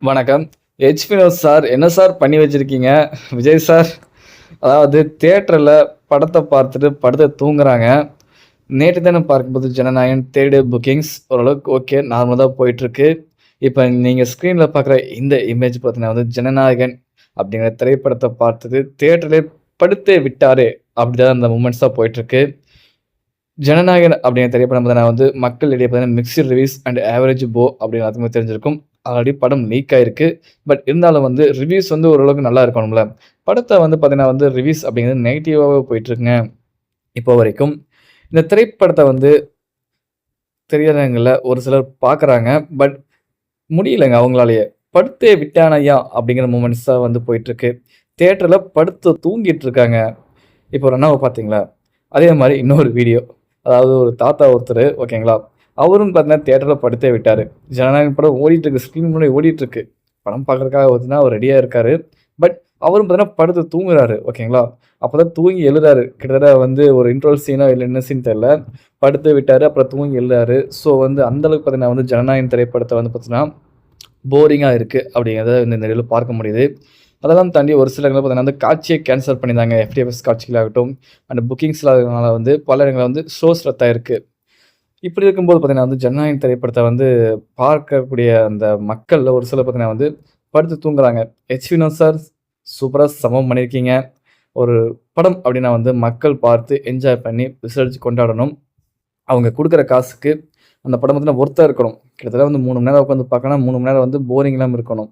வணக்கம். வினோத் சார், என்ன சார் பண்ணி வச்சிருக்கீங்க? விஜய் சார், அதாவது தியேட்டர்ல படத்த பார்த்துட்டு படுத்து தூங்குறாங்க. நேத்து தினம் பார்க்கும்போது ஜனநாயகன் 3 டே புக்கிங்ஸ் ஓரளவுக்கு ஓகே. நார்மலா தான் போயிட்டுருக்கு. இப்ப நீங்க ஸ்க்ரீன்ல பார்க்குற இந்த இமேஜ் பார்த்தீங்கன்னா வந்து ஜனநாயகன் அப்படிங்கிற திரைப்படத்த பார்த்துட்டு தியேட்டர்லயே படுத்தே விட்டாரே! அப்படிதான் அந்த மூமெண்ட்ஸ் தான் போயிட்டுருக்கு. ஜனநாயகன் அப்படிங்கிற திரைப்படம் பார்த்தீங்கன்னா வந்து மக்களிடையே பார்த்தீங்கன்னா மிக்ஸ்டு ரிவ்யூஸ் அண்ட் ஆவரேஜ் அப்படின்னு எல்லாத்துக்குமே தெரிஞ்சிருக்கும். ஆல்ரெடி படம் லீக் ஆயிருக்கு. பட் இருந்தாலும் வந்து ரிவ்யூஸ் வந்து ஓரளவுக்கு நல்லா இருக்கணும்ல. படத்த வந்து பார்த்தீங்கன்னா வந்து ரிவ்யூஸ் அப்படிங்கிறது நெகட்டிவாவே போயிட்டுருக்குங்க இப்போ வரைக்கும். இந்த திரைப்படத்த வந்து திரையரங்குல ஒரு சிலர் பார்க்குறாங்க. பட் முடியலங்க அவங்களாலயே. "படுத்தே விட்டானய்யா" அப்படிங்கிற மூமெண்ட்ஸ் தான் வந்து போயிட்டுருக்கு. தியேட்டர்ல படுத்து தூங்கிட்டு இருக்காங்க. இப்போ ஒரு அண்ணாவ பார்த்தீங்களா? அதே மாரி இன்னொரு வீடியோ. அதாவது ஒரு தாத்தா ஒருத்தரு ஓகேங்களா? அவரும் பார்த்தீங்கன்னா தியேட்டர்ல படுத்தே விட்டாரு. ஜனநாயகன் படம் ஓடிட்டுருக்கு. ஸ்க்ரீன் முன்னாடி ஓடிட்டுருக்கு. படம் பார்க்கறதுக்காக பார்த்தீங்கன்னா அவர் ரெடியா இருக்காரு. பட் அவரும் பார்த்தீங்கன்னா படுத்து தூங்குறாரு. ஓகேங்களா? அப்பதான் தூங்கி எழுறாரு. கிட்டத்தட்ட வந்து ஒரு இன்ட்ரோல் சீனோ இல்ல என்ன சீன் தெரியல. படுத்து விட்டாரு. அப்புறம் தூங்கி எழுறாரு. ஸோ வந்து அந்த அளவுக்கு பார்த்தீங்கன்னா வந்து ஜனநாயகன் திரைப்படத்த வந்து பார்த்தீங்கன்னா போரிங்கா இருக்கு அப்படிங்கிறத இந்த வீடியோல பார்க்க முடியுது. அதெல்லாம் தாண்டி ஒரு சில இடங்கள்ல பார்த்தீங்கன்னா, வந்து காட்சிய கேன்சல் பண்ணியிருந்தாங்க. எஃப்டிஎஃப்எஸ் காட்சிகளாகட்டும், அண்ட் புக்கிங்ஸ் இல்லாததுனால வந்து பல இடங்கள்ல வந்து ஷோஸ் ரத்தாயிருக்கு. இப்படி இருக்கும்போது பார்த்தீங்கன்னா வந்து ஜனநாயகன் திரைப்படத்த வந்து பார்க்கக்கூடிய அந்த மக்கள்ல ஒரு சிலர் பார்த்தீங்கன்னா வந்து படுத்து தூங்குறாங்க. வினோத் சார் சூப்பரா சமம் பண்ணியிருக்கீங்க. ஒரு படம் அப்படின்னா வந்து மக்கள் பார்த்து என்ஜாய் பண்ணி விசரிச்சு கொண்டாடணும். அவங்க குடுக்குற காசுக்கு அந்த படம் பார்த்தீங்கன்னா ஒர்த்தா இருக்கணும். கிட்டத்தட்ட வந்து 3 மணி நேரம் உட்காந்து பார்க்கணும்னா 3 மணி நேரம் வந்து போரிங் இல்லாம இருக்கணும்.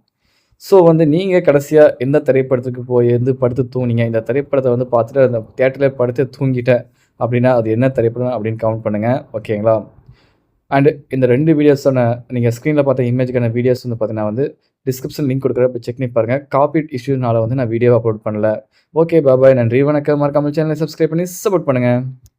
ஸோ வந்து நீங்க கடைசியா எந்த திரைப்படத்துக்கு போய் இருந்து படுத்து தூங்குனீங்க? இந்த திரைப்படத்த வந்து பார்த்துட்டு அந்த தியேட்டர்லயே படுத்து தூங்கிட்டேன் அப்படின்னா, அது என்ன திரைப்படம் அப்படின்னு கமெண்ட் பண்ணுங்க. ஓகேங்களா? அண்ட் இந்த 2 வீடியோஸான நீங்க ஸ்க்ரீன்ல பார்த்த இமேஜ்க்கான வீடியோஸ் வந்து பார்த்தீங்கன்னா வந்து டிஸ்கிரிப்ஷன் லிங்க் குடுக்குறேன். போய் செக் பண்ணி பாருங்க. காப்பிரைட் இஷ்யூனால வந்து நான் வீடியோவ அப்லோட் பண்ணல. ஓகே. பாய். நன்றி. வணக்கம். மறக்காம சேனலை சப்ஸ்கிரைப் பண்ணி சப்போர்ட் பண்ணுங்க.